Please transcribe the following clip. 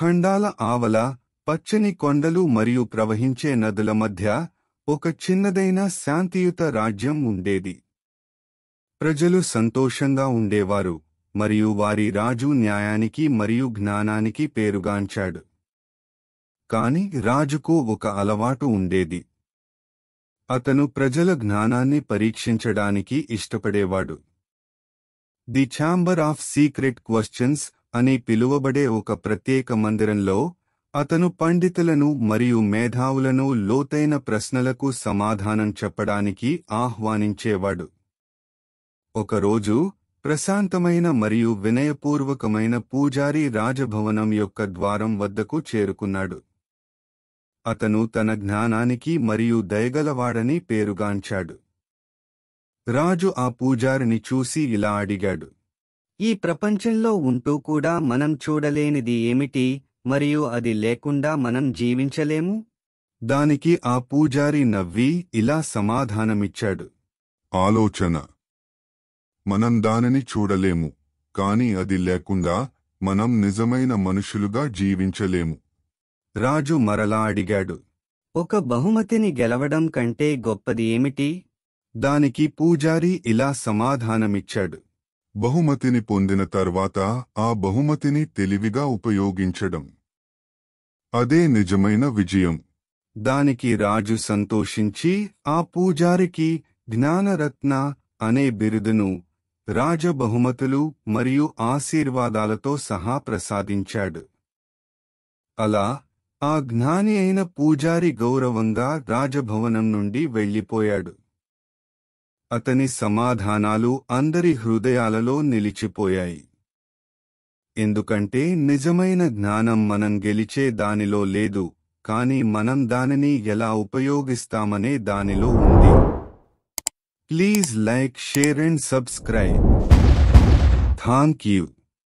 ఖండాల ఆవల పచ్చని కొండలు మరియు ప్రవహించే నదుల మధ్య ఒక చిన్నదైన శాంతియుత రాజ్యం ఉండేది. ప్రజలు సంతోషంగా ఉండేవారు, మరియు వారి రాజు న్యాయానికి మరియు జ్ఞానానికి పేరుగాంచాడు. కాని రాజుకు ఒక అలవాటు ఉండేది. అతను ప్రజల జ్ఞానాన్ని పరీక్షించడానికి ఇష్టపడేవాడు. The chamber of secret questions అని పిలువబడే ఒక ప్రత్యేక మందిరంలో అతను పండితులను మరియు మేధావులను లోతైన ప్రశ్నలకు సమాధానం చెప్పడానికి ఆహ్వానించేవాడు. ఒకరోజు ప్రశాంతమైన మరియు వినయపూర్వకమైన పూజారి రాజభవనం యొక్క ద్వారం వద్దకు చేరుకున్నాడు. అతను తన జ్ఞానానికి మరియు దయగలవాడని పేరుగాంచాడు. రాజు ఆ పూజారిని చూసి ఇలా అడిగాడు, ఈ ప్రపంచంలో ఉంటూ కూడా మనం చూడలేనిది ఏమిటి, మరియు అది లేకుండా మనం జీవించలేము? దానికి ఆ పూజారి నవ్వి ఇలా సమాధానమిచ్చాడు, ఆలోచన. మనం దానిని చూడలేము, కాని అది లేకుండా మనం నిజమైన మనుషులుగా జీవించలేము. రాజు మరలా అడిగాడు, ఒక బహుమతిని గెలవడం కంటే గొప్పది ఏమిటి? దానికి పూజారి ఇలా సమాధానమిచ్చాడు, బహుమతిని పొందిన తర్వాత ఆ బహుమతిని తెలివిగా ఉపయోగించడం. అదే నిజమైన విజయం. దానికి రాజు సంతోషించి ఆ పూజారికి జ్ఞానరత్న అనే బిరుదును, రాజ బహుమతులు మరియు ఆశీర్వాదాలతో సహా ప్రసాదించాడు. అలా ఆ జ్ఞాని అయిన పూజారి గౌరవంగా రాజభవనం నుండి వెళ్ళిపోయాడు. అతని సమాధానాలు అందరి హృదయాలలో నిలిచిపోయాయి. ఎందుకంటే నిజమైన జ్ఞానం మనం గెలిచే దానిలో లేదు, కాని మనం దానిని ఎలా ఉపయోగిస్తామనే దానిలో ఉంది. Please like, share and subscribe. Thank you.